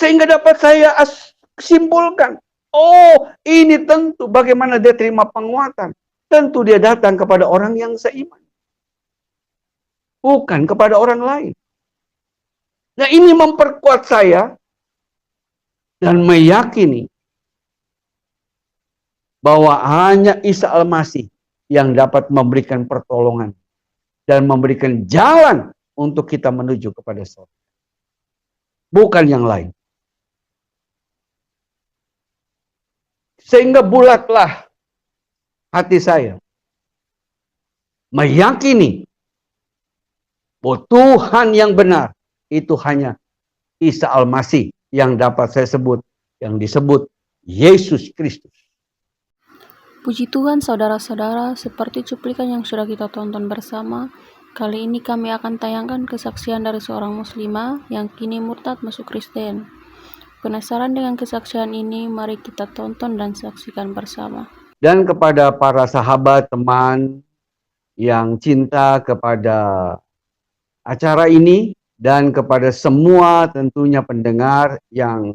Sehingga dapat saya simpulkan, oh ini tentu bagaimana dia terima penguatan. Tentu dia datang kepada orang yang seiman. Bukan kepada orang lain. Nah ini memperkuat saya dan meyakini bahwa hanya Isa Al-Masih yang dapat memberikan pertolongan dan memberikan jalan untuk kita menuju kepada surga. Bukan yang lain. Sehingga bulatlah hati saya meyakini bahwa Tuhan yang benar itu hanya Isa Al-Masih yang dapat saya sebut, yang disebut Yesus Kristus. Puji Tuhan saudara-saudara, seperti cuplikan yang sudah kita tonton bersama, kali ini kami akan tayangkan kesaksian dari seorang muslimah yang kini murtad masuk Kristen. Penasaran dengan kesaksian ini? Mari kita tonton dan saksikan bersama. Dan kepada para sahabat, teman yang cinta kepada acara ini, dan kepada semua tentunya pendengar yang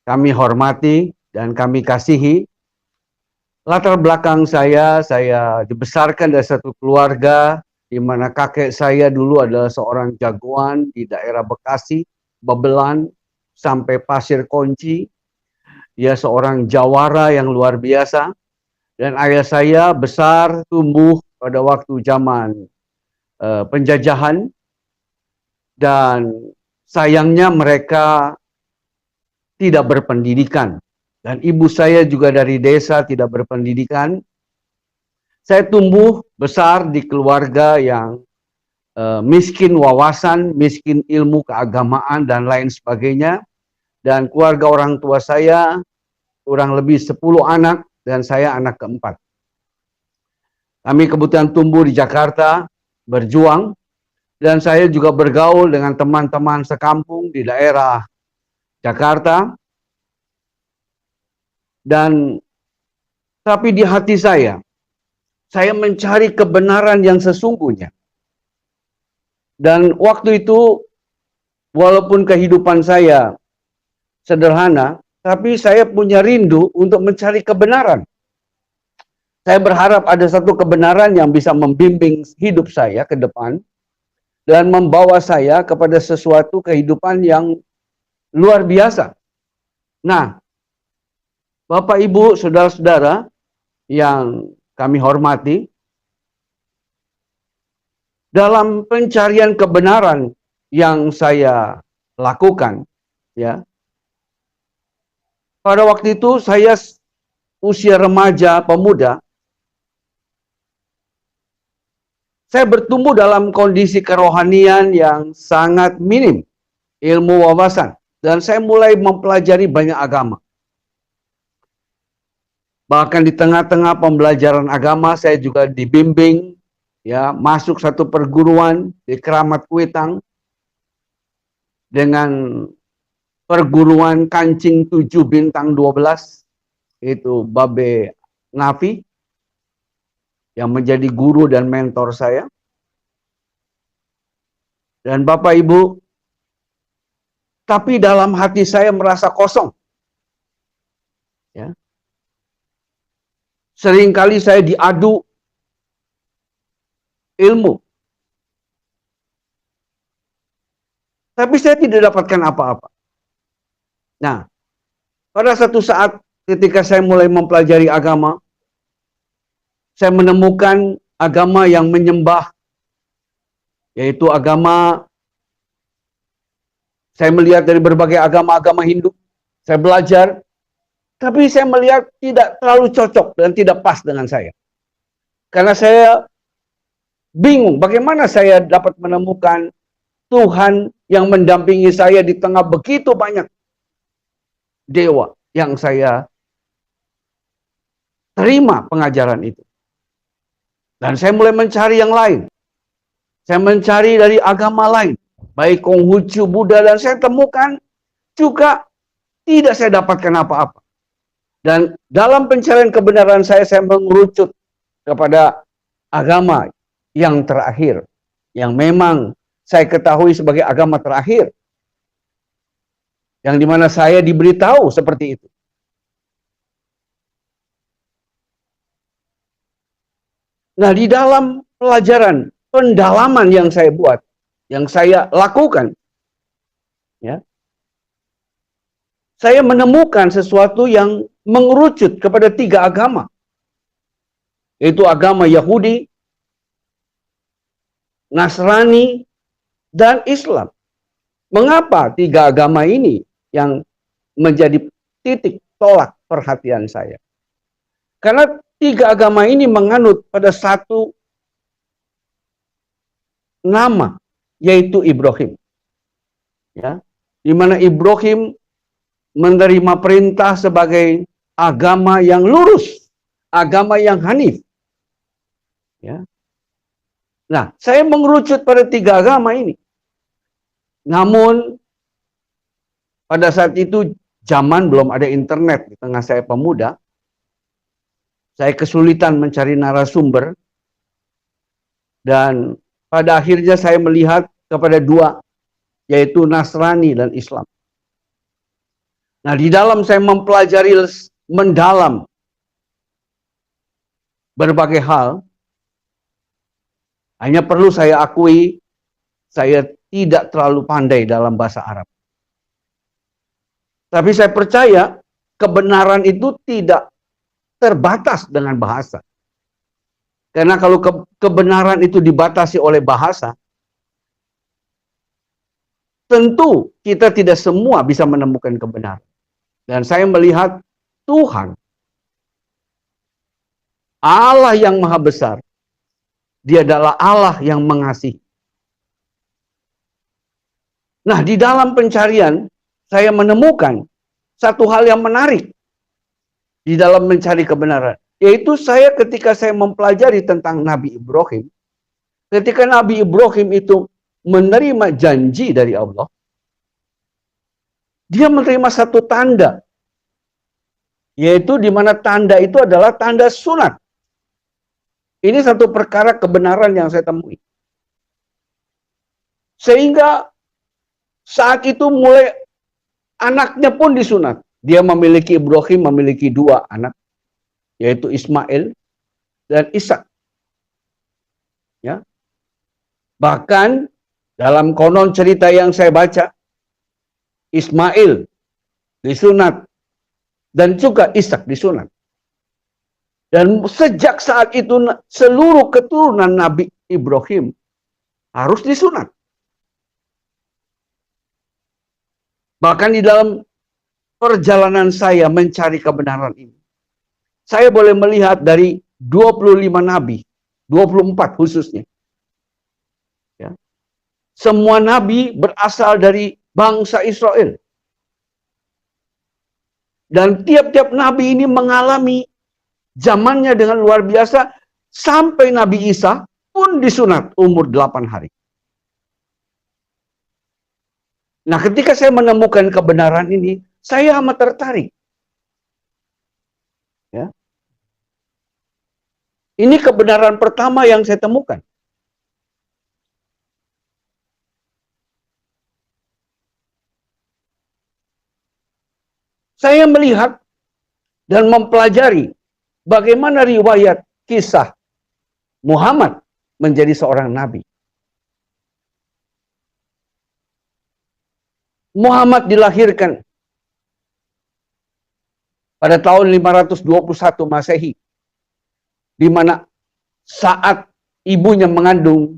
kami hormati dan kami kasihi. Latar belakang saya dibesarkan dari satu keluarga di mana kakek saya dulu adalah seorang jagoan di daerah Bekasi, Babelan, sampai Pasir Kunci. Dia seorang jawara yang luar biasa. Dan ayah saya besar, tumbuh pada waktu zaman penjajahan. Dan sayangnya mereka tidak berpendidikan. Dan ibu saya juga dari desa, tidak berpendidikan. Saya tumbuh besar di keluarga yang miskin wawasan, miskin ilmu keagamaan, dan lain sebagainya. Dan keluarga orang tua saya kurang lebih 10 anak, dan saya anak keempat. Kami kebetulan tumbuh di Jakarta, berjuang, dan saya juga bergaul dengan teman-teman sekampung di daerah Jakarta. Dan tapi di hati saya mencari kebenaran yang sesungguhnya. Dan waktu itu, walaupun kehidupan saya sederhana, tapi saya punya rindu untuk mencari kebenaran. Saya berharap ada satu kebenaran yang bisa membimbing hidup saya ke depan dan membawa saya kepada sesuatu kehidupan yang luar biasa. Nah, Bapak, Ibu, saudara-saudara yang kami hormati, dalam pencarian kebenaran yang saya lakukan, ya, pada waktu itu saya usia remaja, pemuda, saya bertumbuh dalam kondisi kerohanian yang sangat minim ilmu wawasan, dan saya mulai mempelajari banyak agama. Bahkan di tengah-tengah pembelajaran agama saya juga dibimbing, ya, masuk satu perguruan di Keramat Kuitang dengan perguruan Kancing 7 Bintang 12, itu Babe Nafi yang menjadi guru dan mentor saya. Dan Bapak Ibu, tapi dalam hati saya merasa kosong. Ya. Seringkali saya diadu ilmu. Tapi saya tidak dapatkan apa-apa. Nah, pada satu saat ketika saya mulai mempelajari agama, saya menemukan agama yang menyembah, yaitu agama, saya melihat dari berbagai agama-agama Hindu, saya belajar, tapi saya melihat tidak terlalu cocok dan tidak pas dengan saya. Karena saya bingung bagaimana saya dapat menemukan Tuhan yang mendampingi saya di tengah begitu banyak dewa yang saya terima pengajaran itu. Dan saya mulai mencari yang lain. Saya mencari dari agama lain, baik Konghucu, Buddha, dan saya temukan juga tidak saya dapatkan apa-apa. Dan dalam pencarian kebenaran saya mengerucut kepada agama yang terakhir, yang memang saya ketahui sebagai agama terakhir, Yang dimana saya diberitahu seperti itu. Nah, di dalam pelajaran, pendalaman yang saya buat, yang saya lakukan, ya, saya menemukan sesuatu yang mengerucut kepada 3 agama, yaitu agama Yahudi, Nasrani, dan Islam. Mengapa 3 agama ini yang menjadi titik tolak perhatian saya? Karena 3 agama ini menganut pada satu nama, yaitu Ibrahim. Ya, di mana Ibrahim menerima perintah sebagai agama yang lurus, agama yang hanif. Ya. Nah, saya mengerucut pada 3 agama ini. Namun pada saat itu zaman belum ada internet di tengah saya pemuda. Saya kesulitan mencari narasumber, dan pada akhirnya saya melihat kepada 2, yaitu Nasrani dan Islam. Nah, di dalam saya mempelajari mendalam berbagai hal, hanya perlu saya akui, saya tidak terlalu pandai dalam bahasa Arab. Tapi saya percaya kebenaran itu tidak terbatas dengan bahasa. Karena kalau kebenaran itu dibatasi oleh bahasa, tentu kita tidak semua bisa menemukan kebenaran. Dan saya melihat Tuhan, Allah yang maha besar, Dia adalah Allah yang mengasihi. Nah, di dalam pencarian, saya menemukan satu hal yang menarik di dalam mencari kebenaran. Yaitu ketika saya mempelajari tentang Nabi Ibrahim, ketika Nabi Ibrahim itu menerima janji dari Allah, dia menerima satu tanda, yaitu di mana tanda itu adalah tanda sunat. Ini satu perkara kebenaran yang saya temui. Sehingga saat itu mulai anaknya pun disunat. Dia Ibrahim memiliki 2 anak, yaitu Ismail dan Ishak. Ya. Bahkan dalam konon cerita yang saya baca, Ismail disunat dan juga Ishak disunat. Dan sejak saat itu seluruh keturunan Nabi Ibrahim harus disunat. Bahkan di dalam perjalanan saya mencari kebenaran ini, saya boleh melihat dari 25 nabi, 24 khususnya. Ya. Semua nabi berasal dari bangsa Israel. Dan tiap-tiap nabi ini mengalami zamannya dengan luar biasa, sampai Nabi Isa pun disunat umur 8 hari. Nah, ketika saya menemukan kebenaran ini, saya amat tertarik. Ya. Ini kebenaran pertama yang saya temukan. Saya melihat dan mempelajari bagaimana riwayat kisah Muhammad menjadi seorang nabi. Muhammad dilahirkan pada tahun 521 Masehi, di mana saat ibunya mengandung,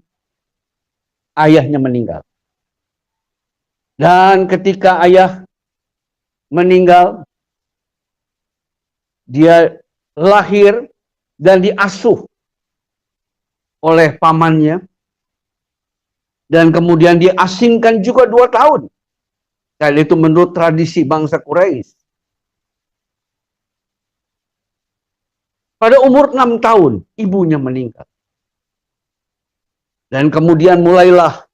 ayahnya meninggal. Dan ketika ayah meninggal, dia lahir dan diasuh oleh pamannya, dan kemudian diasingkan juga 2 tahun. Dan itu menurut tradisi bangsa Quraisy. Pada umur 6 tahun, ibunya meninggal. Dan kemudian mulailah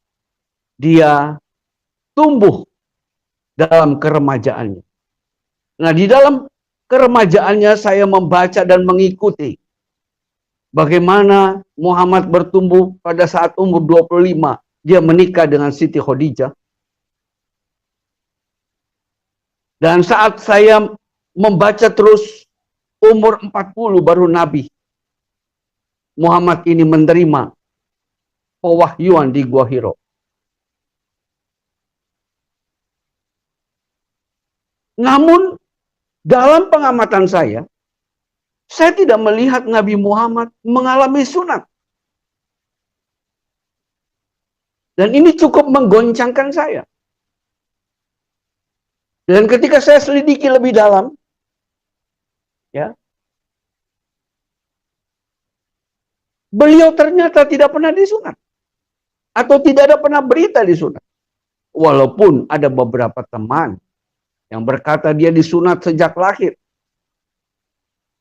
dia tumbuh dalam keremajaannya. Nah, di dalam keremajaannya saya membaca dan mengikuti bagaimana Muhammad bertumbuh. Pada saat umur 25, dia menikah dengan Siti Khadijah. Dan saat saya membaca terus, umur 40 baru Nabi Muhammad ini menerima pewahyuan di Gua Hiro. Namun dalam pengamatan saya tidak melihat Nabi Muhammad mengalami sunat. Dan ini cukup menggoncangkan saya. Dan ketika saya selidiki lebih dalam, ya, beliau ternyata tidak pernah disunat. Atau tidak ada pernah berita disunat. Walaupun ada beberapa teman yang berkata dia disunat sejak lahir.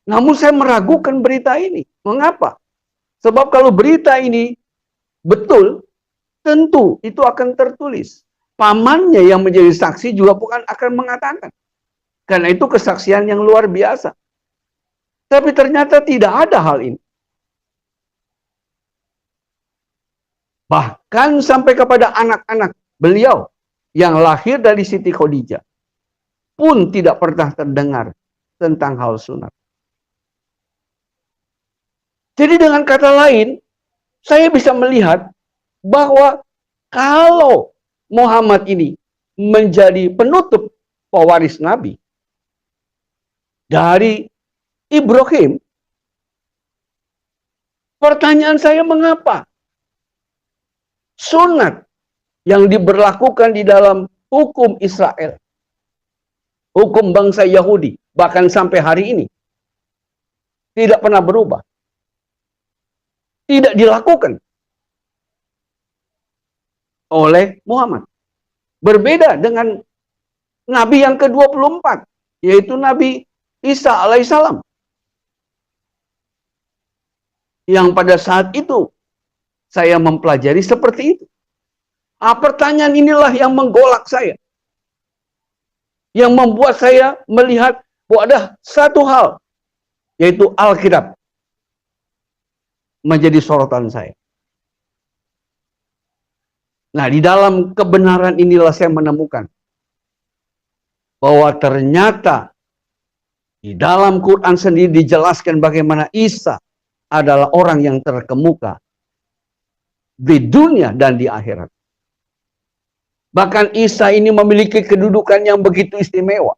Namun saya meragukan berita ini. Mengapa? Sebab kalau berita ini betul, tentu itu akan tertulis. Pamannya yang menjadi saksi juga bukan akan mengatakan. Karena itu kesaksian yang luar biasa. Tapi ternyata tidak ada hal ini. Bahkan sampai kepada anak-anak beliau yang lahir dari Siti Khadijah pun tidak pernah terdengar tentang hal sunat. Jadi dengan kata lain, saya bisa melihat bahwa kalau Muhammad ini menjadi penutup pewaris Nabi dari Ibrahim, pertanyaan saya mengapa sunat yang diberlakukan di dalam hukum Israel, hukum bangsa Yahudi, bahkan sampai hari ini, tidak pernah berubah. Tidak dilakukan oleh Muhammad. Berbeda dengan Nabi yang ke-24, yaitu Nabi Isa alaihissalam. Yang pada saat itu, saya mempelajari seperti itu. Pertanyaan inilah yang menggolak saya. Yang membuat saya melihat bahwa ada satu hal, yaitu Alkitab, menjadi sorotan saya. Nah, di dalam kebenaran inilah saya menemukan bahwa ternyata di dalam Quran sendiri dijelaskan bagaimana Isa adalah orang yang terkemuka di dunia dan di akhirat. Bahkan Isa ini memiliki kedudukan yang begitu istimewa,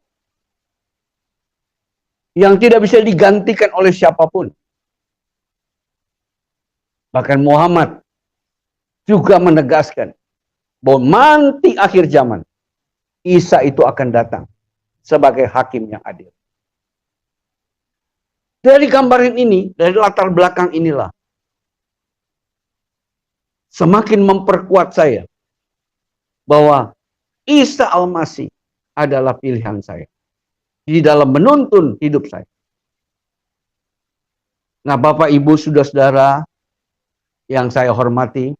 yang tidak bisa digantikan oleh siapapun. Bahkan Muhammad juga menegaskan bahwa nanti akhir zaman Isa itu akan datang sebagai hakim yang adil. Dari gambaran ini, dari latar belakang inilah, semakin memperkuat saya bahwa Isa Al-Masih adalah pilihan saya di dalam menuntun hidup saya. Nah, Bapak, Ibu, saudara-saudara yang saya hormati,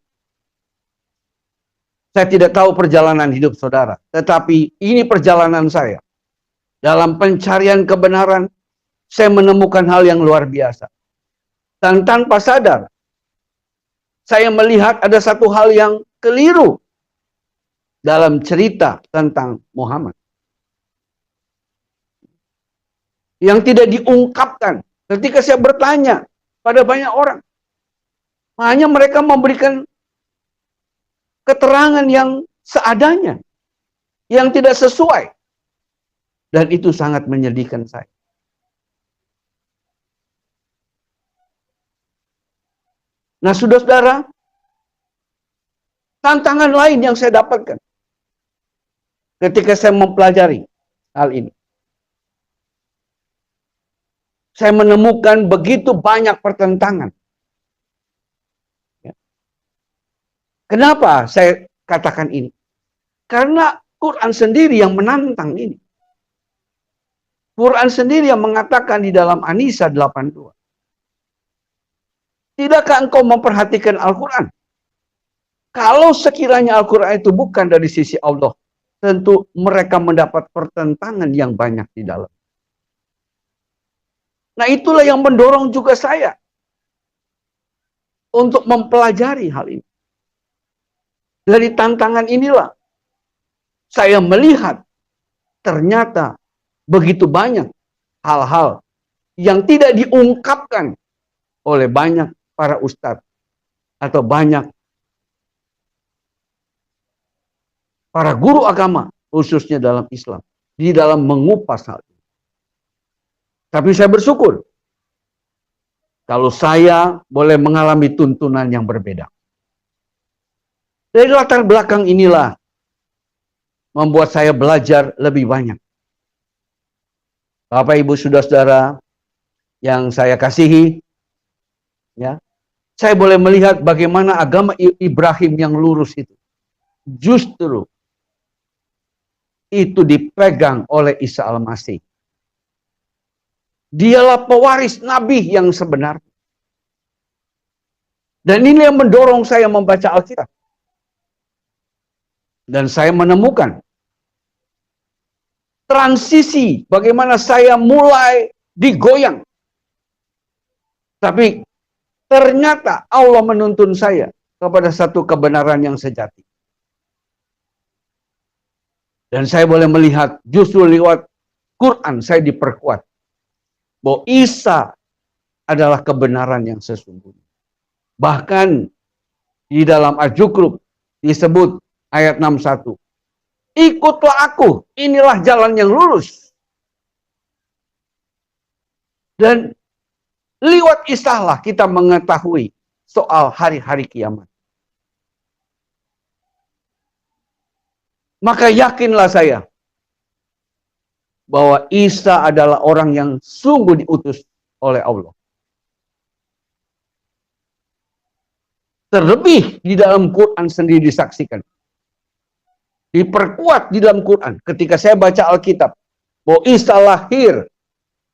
saya tidak tahu perjalanan hidup saudara, tetapi ini perjalanan saya. Dalam pencarian kebenaran, saya menemukan hal yang luar biasa. Dan tanpa sadar, saya melihat ada satu hal yang keliru dalam cerita tentang Muhammad. Yang tidak diungkapkan ketika saya bertanya pada banyak orang. Hanya mereka memberikan keterangan yang seadanya, yang tidak sesuai. Dan itu sangat menyedihkan saya. Nah, saudara-saudara, tantangan lain yang saya dapatkan ketika saya mempelajari hal ini. Saya menemukan begitu banyak pertentangan. Kenapa saya katakan ini? Karena Quran sendiri yang menantang ini. Quran sendiri yang mengatakan di dalam An-Nisa 82. Tidakkah engkau memperhatikan Al-Quran? Kalau sekiranya Al-Quran itu bukan dari sisi Allah, tentu mereka mendapat pertentangan yang banyak di dalam. Nah, itulah yang mendorong juga saya untuk mempelajari hal ini. Dari tantangan inilah saya melihat ternyata begitu banyak hal-hal yang tidak diungkapkan oleh banyak para ustadz atau banyak para guru agama, khususnya dalam Islam, di dalam mengupas hal ini. Tapi saya bersyukur kalau saya boleh mengalami tuntunan yang berbeda. Dari latar belakang inilah membuat saya belajar lebih banyak. Bapak, Ibu, Saudara-saudara yang saya kasihi, ya, saya boleh melihat bagaimana agama Ibrahim yang lurus itu justru itu dipegang oleh Isa Al-Masih. Dialah pewaris Nabi yang sebenarnya. Dan ini yang mendorong saya membaca Alkitab. Dan saya menemukan transisi bagaimana saya mulai digoyang. Tapi ternyata Allah menuntun saya kepada satu kebenaran yang sejati. Dan saya boleh melihat justru lewat Quran saya diperkuat bahwa Isa adalah kebenaran yang sesungguhnya. Bahkan di dalam Al-Jukrub disebut ayat 61. Ikutlah aku, inilah jalan yang lurus. Dan lewat Isa lah kita mengetahui soal hari-hari kiamat. Maka yakinlah saya bahwa Isa adalah orang yang sungguh diutus oleh Allah. Terlebih di dalam Quran sendiri disaksikan. Diperkuat di dalam Quran ketika saya baca Alkitab bahwa Isa lahir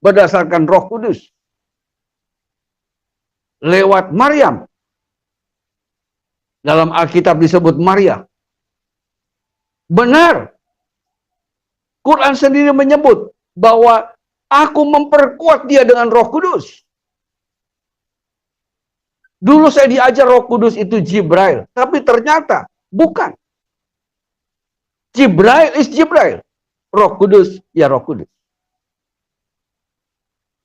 berdasarkan Roh Kudus lewat Maryam. Dalam Alkitab disebut Maria. Benar. Quran sendiri menyebut bahwa aku memperkuat dia dengan Roh Kudus. Dulu saya diajar Roh Kudus itu Jibril, tapi ternyata bukan. Jibril is Jibril. Roh Kudus ya Roh Kudus.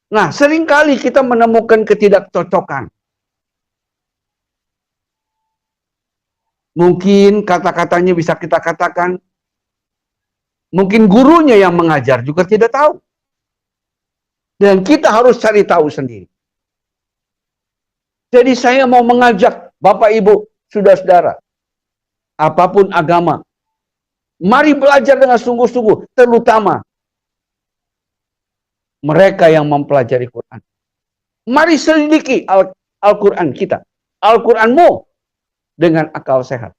Nah, seringkali kita menemukan ketidakcocokan. Mungkin kata-katanya bisa kita katakan, mungkin gurunya yang mengajar juga tidak tahu. Dan kita harus cari tahu sendiri. Jadi saya mau mengajak Bapak, Ibu, Saudara-saudara, apapun agama, mari belajar dengan sungguh-sungguh, terutama mereka yang mempelajari Quran. Mari selidiki Al-Quran kita, Al-Quranmu dengan akal sehat.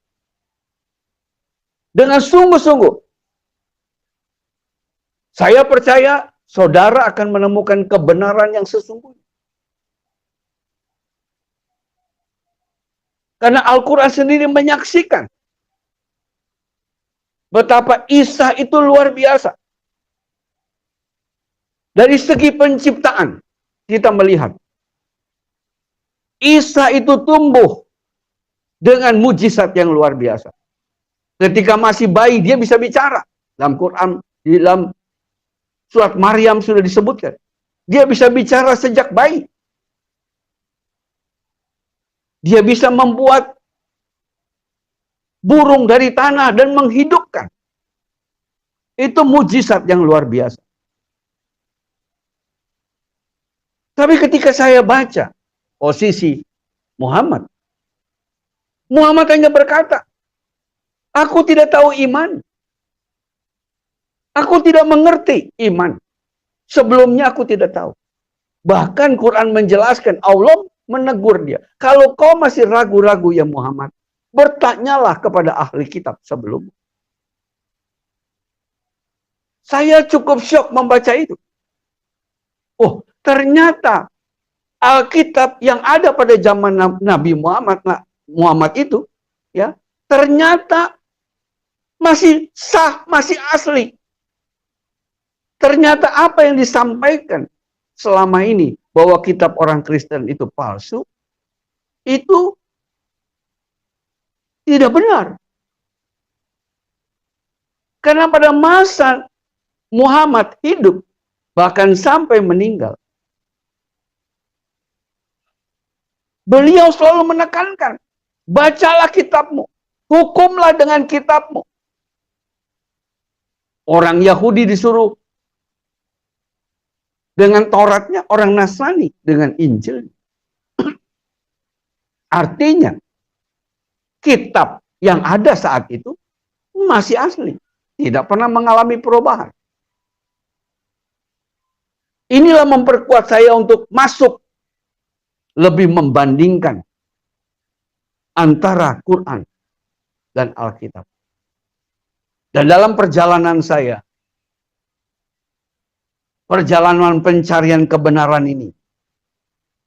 Dengan sungguh-sungguh. Saya percaya saudara akan menemukan kebenaran yang sesungguhnya. Karena Al-Quran sendiri menyaksikan betapa Isa itu luar biasa. Dari segi penciptaan, kita melihat Isa itu tumbuh dengan mujizat yang luar biasa. Ketika masih bayi, dia bisa bicara. Dalam Quran, di dalam surat Maryam sudah disebutkan. Dia bisa bicara sejak bayi. Dia bisa membuat burung dari tanah dan menghidupkan. Itu mujizat yang luar biasa. Tapi ketika saya baca posisi Muhammad hanya berkata, aku tidak tahu iman. Aku tidak mengerti iman. Sebelumnya aku tidak tahu. Bahkan Quran menjelaskan, Allah menegur dia. Kalau kau masih ragu-ragu ya Muhammad, bertanyalah kepada ahli kitab sebelumnya. Saya cukup syok membaca itu. Oh, ternyata Alkitab yang ada pada zaman Nabi Muhammad itu, ya, ternyata masih sah, masih asli. Ternyata apa yang disampaikan selama ini bahwa kitab orang Kristen itu palsu, itu tidak benar. Karena pada masa Muhammad hidup, bahkan sampai meninggal. Beliau selalu menekankan, bacalah kitabmu, hukumlah dengan kitabmu. Orang Yahudi disuruh dengan Tauratnya, orang Nasrani dengan Injil. Artinya, kitab yang ada saat itu masih asli, tidak pernah mengalami perubahan. Inilah memperkuat saya untuk masuk lebih membandingkan antara Quran dan Alkitab. Dan dalam perjalanan saya, perjalanan pencarian kebenaran ini,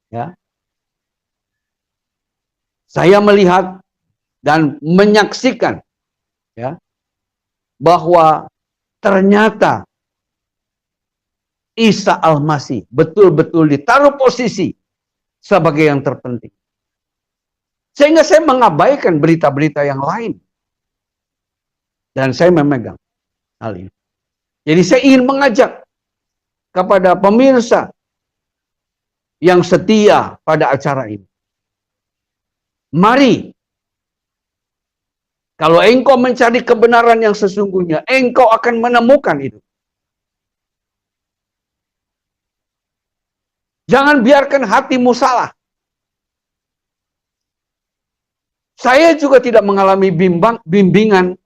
ya, saya melihat dan menyaksikan, ya, bahwa ternyata Isa Al-Masih betul-betul ditaruh posisi sebagai yang terpenting. Sehingga saya mengabaikan berita-berita yang lain. Dan saya memegang hal ini. Jadi saya ingin mengajak kepada pemirsa yang setia pada acara ini. Mari, kalau engkau mencari kebenaran yang sesungguhnya, engkau akan menemukan itu. Jangan biarkan hatimu salah. Saya juga tidak mengalami bimbingan.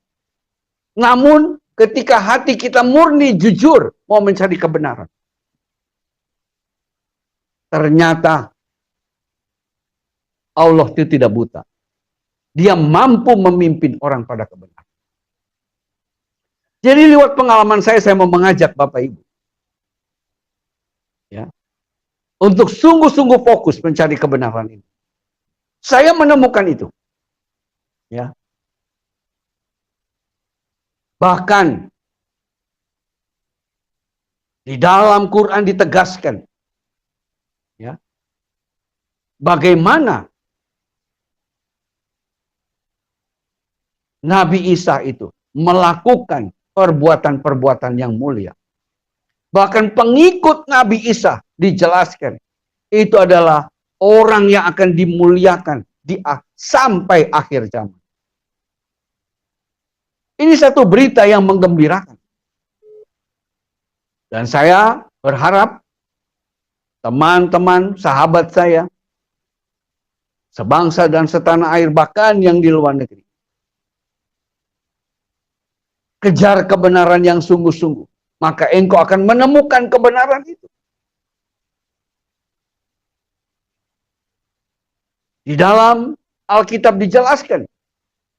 Namun ketika hati kita murni, jujur, mau mencari kebenaran. Ternyata Allah itu tidak buta. Dia mampu memimpin orang pada kebenaran. Jadi lewat pengalaman saya mau mengajak Bapak Ibu, ya, untuk sungguh-sungguh fokus mencari kebenaran ini. Saya menemukan itu. Ya. Bahkan di dalam Quran ditegaskan, ya, bagaimana Nabi Isa itu melakukan perbuatan-perbuatan yang mulia. Bahkan pengikut Nabi Isa dijelaskan itu adalah orang yang akan dimuliakan sampai akhir zaman. Ini satu berita yang menggembirakan. Dan saya berharap teman-teman, sahabat saya, sebangsa dan setanah air, bahkan yang di luar negeri, kejar kebenaran yang sungguh-sungguh, maka engkau akan menemukan kebenaran itu. Di dalam Alkitab dijelaskan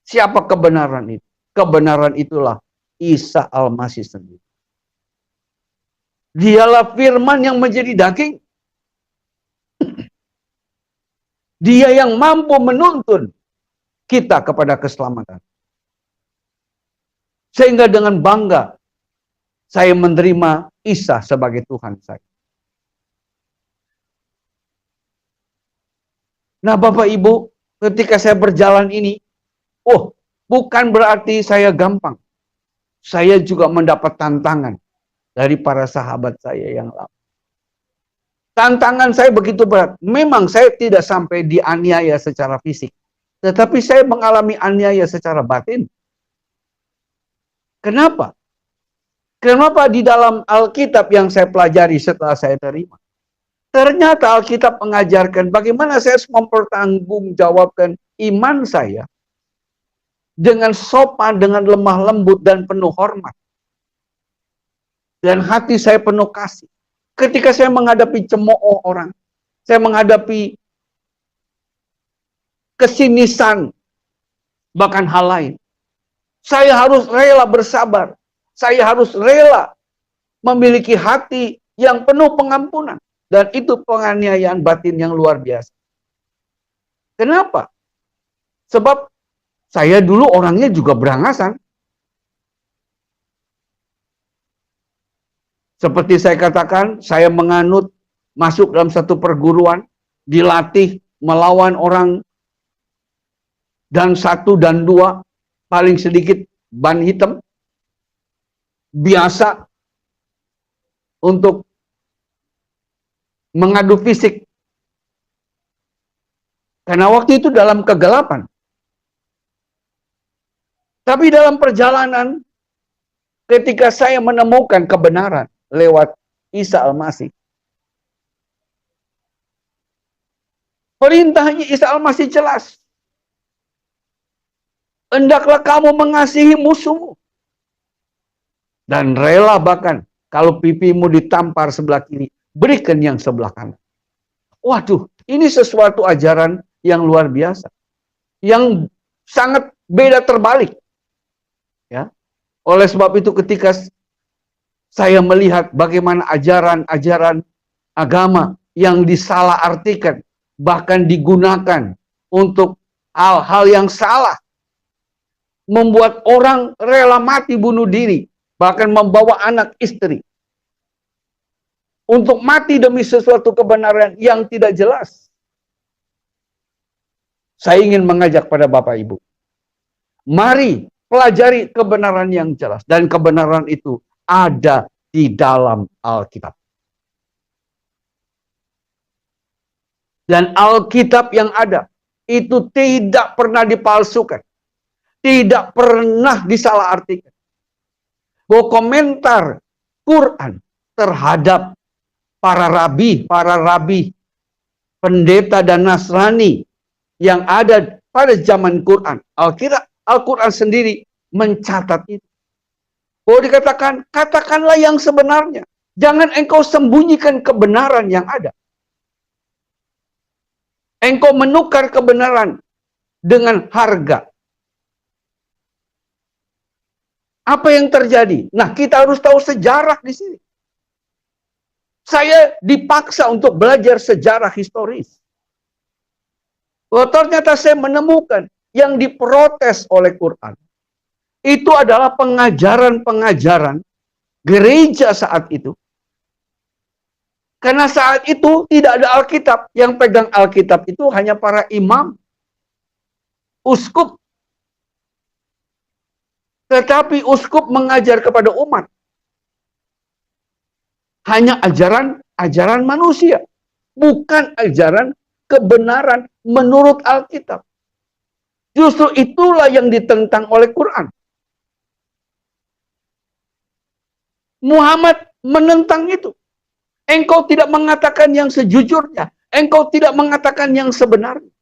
siapa kebenaran itu. Kebenaran itulah Isa Al-Masih sendiri. Dialah firman yang menjadi daging. Dia yang mampu menuntun kita kepada keselamatan. Sehingga dengan bangga saya menerima Isa sebagai Tuhan saya. Nah Bapak Ibu, ketika saya berjalan ini, bukan berarti saya gampang. Saya juga mendapat tantangan dari para sahabat saya yang lama. Tantangan saya begitu berat. Memang saya tidak sampai dianiaya secara fisik. Tetapi saya mengalami aniaya secara batin. Kenapa? Kenapa di dalam Alkitab yang saya pelajari setelah saya terima? Ternyata Alkitab mengajarkan bagaimana saya mempertanggungjawabkan iman saya dengan sopan, dengan lemah lembut dan penuh hormat. Dan hati saya penuh kasih. Ketika saya menghadapi cemooh orang, saya menghadapi kesinisan, bahkan hal lain, saya harus rela bersabar. Saya harus rela memiliki hati yang penuh pengampunan. Dan itu penganiayaan batin yang luar biasa. Kenapa? Sebab saya dulu orangnya juga berangasan. Seperti saya katakan, saya menganut masuk dalam satu perguruan, dilatih melawan orang, dan 1 dan 2, paling sedikit ban hitam. Biasa untuk mengadu fisik. Karena waktu itu dalam kegelapan. Tapi dalam perjalanan, ketika saya menemukan kebenaran lewat Isa Al-Masih, perintahnya Isa Al-Masih jelas. Hendaklah kamu mengasihi musuhmu. Dan rela bahkan kalau pipimu ditampar sebelah kiri, berikan yang sebelah kanan. Waduh, ini sesuatu ajaran yang luar biasa. Yang sangat beda terbalik. Ya. Oleh sebab itu ketika saya melihat bagaimana ajaran-ajaran agama yang disalahartikan, bahkan digunakan untuk hal-hal yang salah, membuat orang rela mati bunuh diri, bahkan membawa anak istri untuk mati demi sesuatu kebenaran yang tidak jelas. Saya ingin mengajak pada Bapak Ibu, mari pelajari kebenaran yang jelas, dan kebenaran itu ada di dalam Alkitab. Dan Alkitab yang ada itu tidak pernah dipalsukan, tidak pernah disalahartikan. Bahwa komentar Quran terhadap para rabi, pendeta dan Nasrani yang ada pada zaman Quran, Al-Quran sendiri mencatat itu. Bahwa dikatakan, katakanlah yang sebenarnya. Jangan engkau sembunyikan kebenaran yang ada. Engkau menukar kebenaran dengan harga. Apa yang terjadi? Nah, kita harus tahu sejarah di sini. Saya dipaksa untuk belajar sejarah historis. Bahwa ternyata saya menemukan yang diprotes oleh Quran. Itu adalah pengajaran-pengajaran gereja saat itu. Karena saat itu tidak ada Alkitab. Yang pegang Alkitab itu hanya para imam, uskup. Tetapi uskup mengajar kepada umat hanya ajaran manusia, bukan ajaran kebenaran menurut Alkitab. Justru itulah yang ditentang oleh Quran. Muhammad menentang itu. Engkau tidak mengatakan yang sejujurnya, engkau tidak mengatakan yang sebenarnya.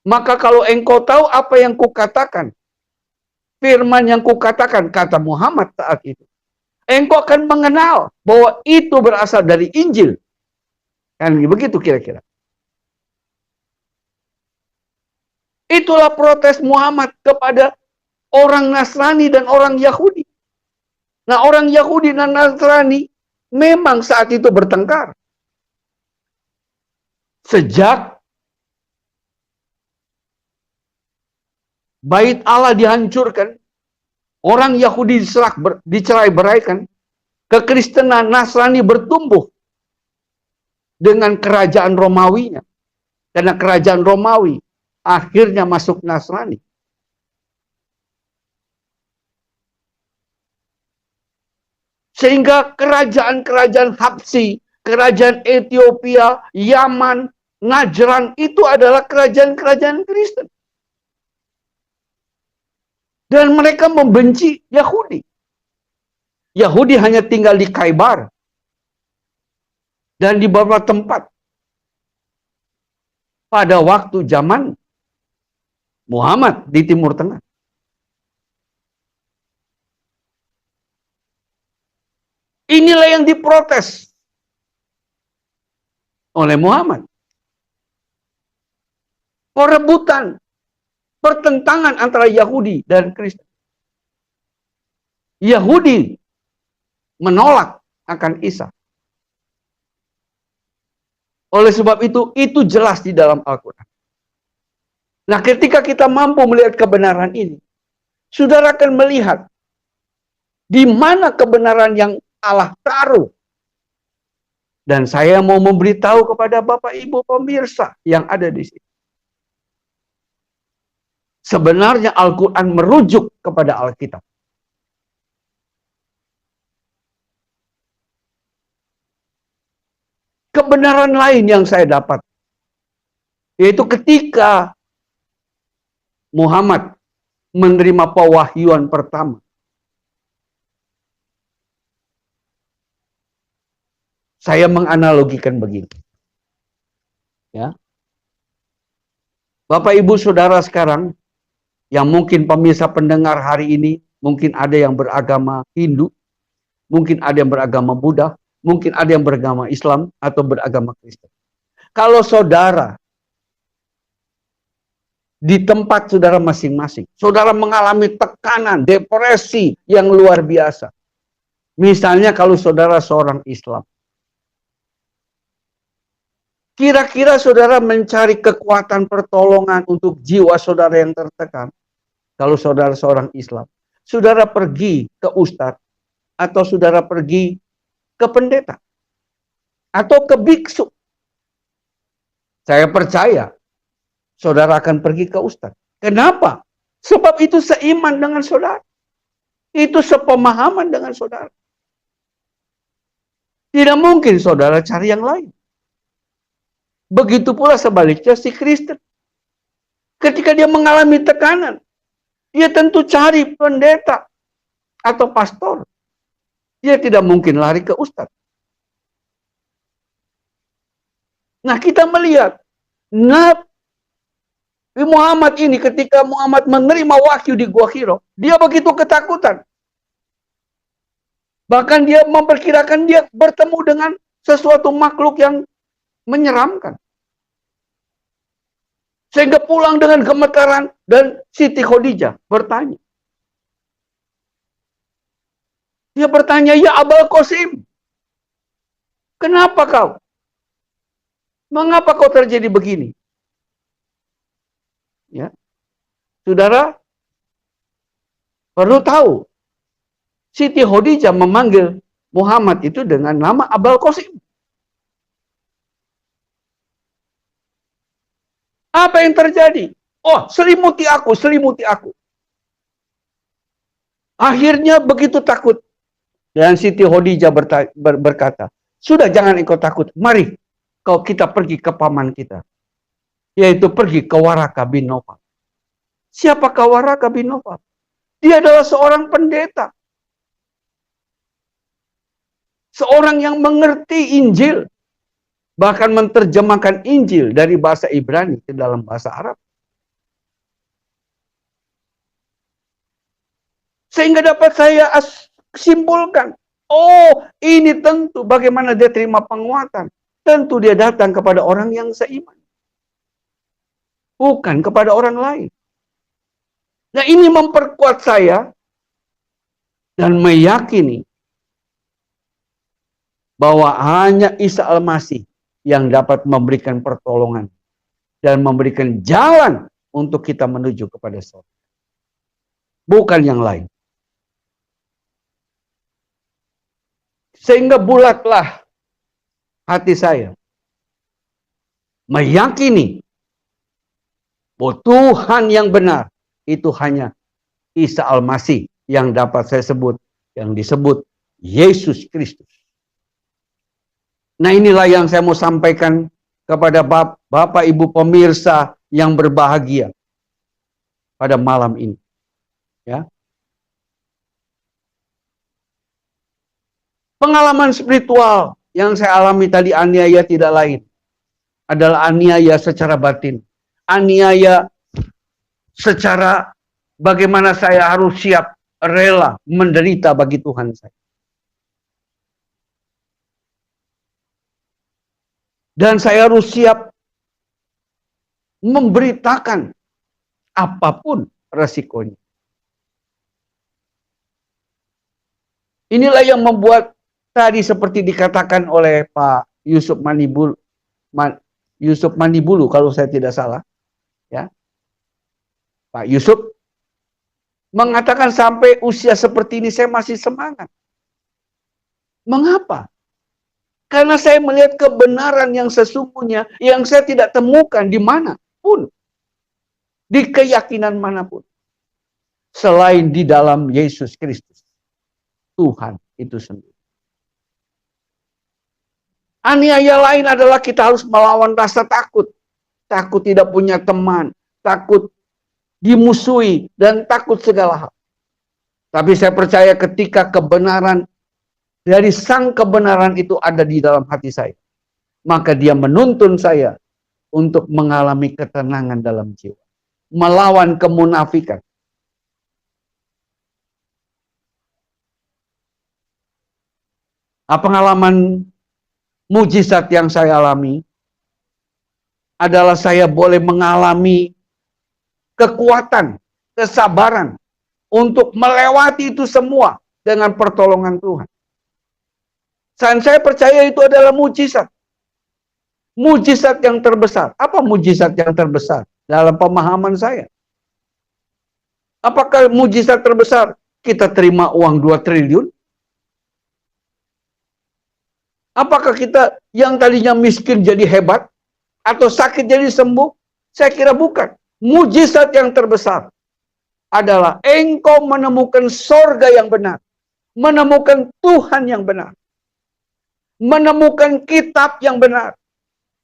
Maka kalau engkau tahu apa yang kukatakan, firman yang kukatakan, kata Muhammad saat itu, engkau akan mengenal bahwa itu berasal dari Injil. Kan begitu kira-kira. Itulah protes Muhammad kepada orang Nasrani dan orang Yahudi. Nah, orang Yahudi dan Nasrani memang saat itu bertengkar. Sejak Bait Allah dihancurkan, orang Yahudi dicerai-beraikan, kekristenan Nasrani bertumbuh dengan kerajaan Romawinya. Karena kerajaan Romawi akhirnya masuk Nasrani. Sehingga kerajaan-kerajaan Habsyi, kerajaan Ethiopia, Yaman, Najran itu adalah kerajaan-kerajaan Kristen. Dan mereka membenci Yahudi. Yahudi hanya tinggal di Khaybar dan di beberapa tempat pada waktu zaman Muhammad di Timur Tengah. Inilah yang diprotes oleh Muhammad. Perebutan, pertentangan antara Yahudi dan Kristen. Yahudi menolak akan Isa. Oleh sebab itu jelas di dalam Al-Quran. Nah, ketika kita mampu melihat kebenaran ini, saudara akan melihat di mana kebenaran yang Allah taruh. Dan saya mau memberitahu kepada Bapak Ibu pemirsa yang ada di sini. Sebenarnya Al-Quran merujuk kepada Alkitab. kebenaran lain yang saya dapat. Yaitu ketika Muhammad menerima pewahyuan pertama. Saya menganalogikan begini. Ya. Bapak Ibu Saudara sekarang, yang mungkin pemirsa pendengar hari ini, mungkin ada yang beragama Hindu, mungkin ada yang beragama Buddha, mungkin ada yang beragama Islam, atau beragama Kristen. Kalau saudara di tempat saudara masing-masing, saudara mengalami tekanan, depresi yang luar biasa. Misalnya kalau saudara seorang Islam, kira-kira saudara mencari kekuatan pertolongan untuk jiwa saudara yang tertekan. Kalau saudara seorang Islam, saudara pergi ke ustadz, atau saudara pergi ke pendeta, atau ke biksu. Saya percaya saudara akan pergi ke ustadz. Kenapa? Sebab itu seiman dengan saudara. Itu sepemahaman dengan saudara. Tidak mungkin saudara cari yang lain. Begitu pula sebaliknya si Kristen. Ketika dia mengalami tekanan, dia tentu cari pendeta atau pastor. Dia tidak mungkin lari ke ustadz. Nah, kita melihat Nabi Muhammad ini, ketika Muhammad menerima wahyu di Gua Hiro, dia begitu ketakutan. Bahkan dia memperkirakan dia bertemu dengan sesuatu makhluk yang menyeramkan. Sehingga pulang dengan gemetaran, dan Siti Khadijah bertanya. Dia bertanya, "Ya Abul Qasim, kenapa kau? Mengapa kau terjadi begini?" Ya. Saudara perlu tahu, Siti Khadijah memanggil Muhammad itu dengan nama Abul Qasim. Apa yang terjadi? Oh, selimuti aku, selimuti aku. Akhirnya begitu takut. Dan Siti Khadijah berkata, "Sudah, jangan engkau takut. Mari kita pergi ke paman kita. Yaitu pergi ke Waraka bin Nawfal." Siapakah Waraka bin Nawfal? Dia adalah seorang pendeta. Seorang yang mengerti Injil. Bahkan menerjemahkan Injil dari bahasa Ibrani ke dalam bahasa Arab. Sehingga dapat saya simpulkan, oh, ini tentu bagaimana dia terima penguatan. Tentu dia datang kepada orang yang seiman. Bukan kepada orang lain. Nah, ini memperkuat saya dan meyakini bahwa hanya Isa Al-Masih yang dapat memberikan pertolongan dan memberikan jalan untuk kita menuju kepada surga. Bukan yang lain. Sehingga bulatlah hati saya meyakini bahwa Tuhan yang benar itu hanya Isa Al-Masih yang dapat saya sebut, yang disebut Yesus Kristus. Nah, inilah yang saya mau sampaikan kepada Bapak Ibu pemirsa yang berbahagia pada malam ini. Ya. Pengalaman spiritual yang saya alami tadi, aniaya tidak lain adalah aniaya secara batin. Aniaya secara bagaimana saya harus siap rela menderita bagi Tuhan saya. Dan saya harus siap memberitakan apapun resikonya. Inilah yang membuat tadi seperti dikatakan oleh Pak Yusuf Manibulu kalau saya tidak salah, ya. Pak Yusuf mengatakan sampai usia seperti ini saya masih semangat. Mengapa? Karena saya melihat kebenaran yang sesungguhnya yang saya tidak temukan di manapun, di keyakinan manapun, selain di dalam Yesus Kristus, Tuhan itu sendiri. Aniaya lain adalah kita harus melawan rasa takut. Takut tidak punya teman, takut dimusuhi, dan takut segala hal. Tapi saya percaya ketika kebenaran dari sang kebenaran itu ada di dalam hati saya, maka dia menuntun saya untuk mengalami ketenangan dalam jiwa. Melawan kemunafikan. Pengalaman mujizat yang saya alami adalah saya boleh mengalami kekuatan, kesabaran untuk melewati itu semua dengan pertolongan Tuhan. Dan saya percaya itu adalah mujizat. Mujizat yang terbesar. Apa mujizat yang terbesar dalam pemahaman saya? Apakah mujizat terbesar kita terima uang 2 triliun? Apakah kita yang tadinya miskin jadi hebat? Atau sakit jadi sembuh? Saya kira bukan. Mujizat yang terbesar adalah engkau menemukan sorga yang benar. Menemukan Tuhan yang benar. Menemukan kitab yang benar.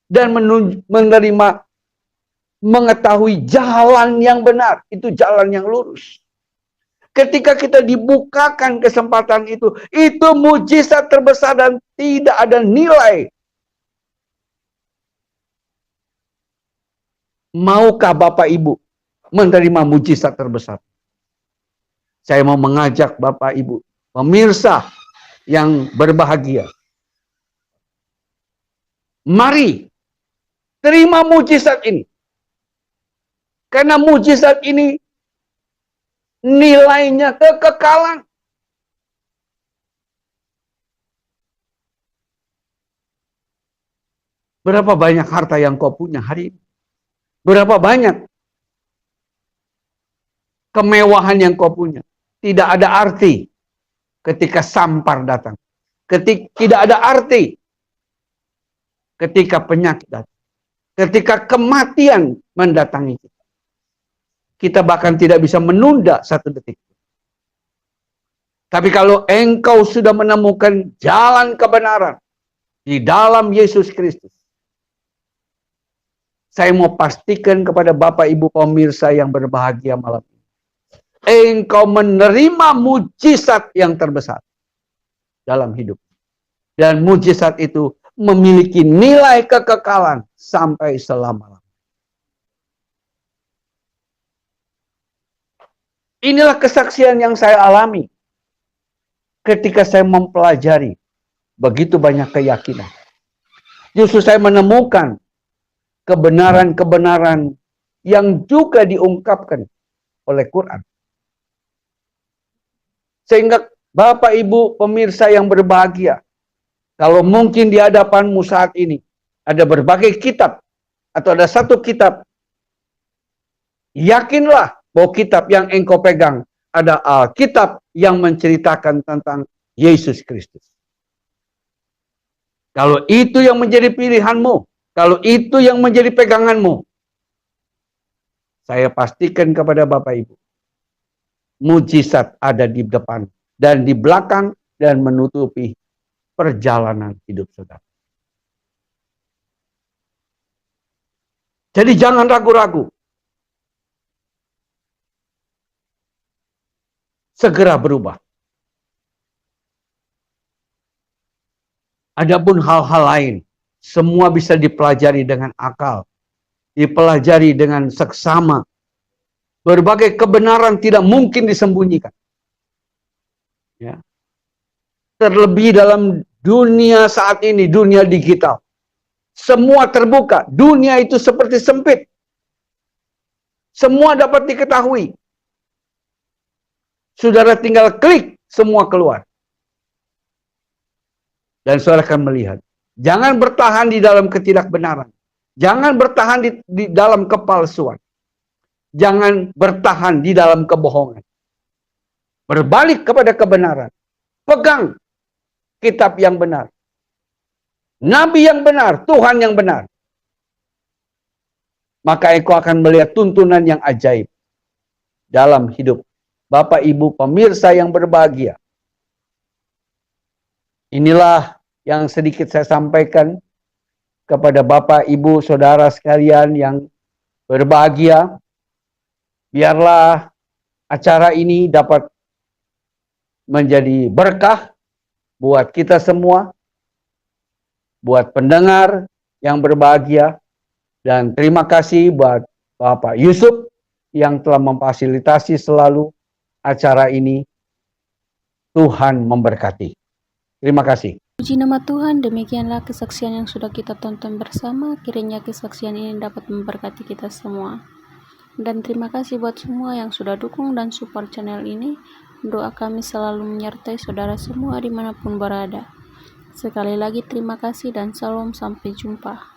Dan menerima, mengetahui jalan yang benar. Itu jalan yang lurus. Ketika kita dibukakan kesempatan itu mujizat terbesar dan tidak ada nilai. Maukah Bapak Ibu menerima mujizat terbesar? Saya mau mengajak Bapak Ibu, pemirsa yang berbahagia. Mari terima mujizat ini. Karena mujizat ini nilainya kekekalan. Berapa banyak harta yang kau punya hari ini? Berapa banyak kemewahan yang kau punya? Tidak ada arti ketika sampar datang. Tidak ada arti ketika penyakit datang. Ketika kematian mendatangi kita. Kita bahkan tidak bisa menunda 1 detik. Tapi kalau engkau sudah menemukan jalan kebenaran di dalam Yesus Kristus, saya mau pastikan kepada Bapak Ibu pemirsa yang berbahagia malam ini. Engkau menerima mujizat yang terbesar dalam hidup. Dan mujizat itu memiliki nilai kekekalan sampai selama-lamanya. Inilah kesaksian yang saya alami ketika saya mempelajari begitu banyak keyakinan. Justru saya menemukan kebenaran-kebenaran yang juga diungkapkan oleh Quran. Sehingga Bapak Ibu pemirsa yang berbahagia, kalau mungkin di hadapanmu saat ini ada berbagai kitab atau ada satu kitab, yakinlah bahwa kitab yang engkau pegang ada Alkitab yang menceritakan tentang Yesus Kristus. Kalau itu yang menjadi pilihanmu, kalau itu yang menjadi peganganmu, saya pastikan kepada Bapak Ibu, mujizat ada di depan dan di belakang dan menutupi perjalanan hidup saudara. Jadi jangan ragu-ragu. Segera berubah. Adapun hal-hal lain, semua bisa dipelajari dengan akal, dipelajari dengan seksama. Berbagai kebenaran tidak mungkin disembunyikan. Ya. Terlebih dalam dunia saat ini, dunia digital. Semua terbuka. Dunia itu seperti sempit. Semua dapat diketahui. Saudara tinggal klik, semua keluar. Dan saudara akan melihat. Jangan bertahan di dalam ketidakbenaran. Jangan bertahan di dalam kepalsuan. Jangan bertahan di dalam kebohongan. Berbalik kepada kebenaran. Pegang kitab yang benar. Nabi yang benar, Tuhan yang benar. Maka engkau akan melihat tuntunan yang ajaib dalam hidup Bapak Ibu pemirsa yang berbahagia. Inilah yang sedikit saya sampaikan kepada Bapak, Ibu, Saudara sekalian yang berbahagia. Biarlah acara ini dapat menjadi berkah buat kita semua, buat pendengar yang berbahagia, dan terima kasih buat Bapak Yusuf yang telah memfasilitasi selalu acara ini. Tuhan memberkati. Terima kasih. Puji nama Tuhan, demikianlah kesaksian yang sudah kita tonton bersama. Kiranya kesaksian ini dapat memberkati kita semua. Dan terima kasih buat semua yang sudah dukung dan support channel ini. Doa kami selalu menyertai saudara semua dimanapun berada. Sekali lagi terima kasih dan salam, sampai jumpa.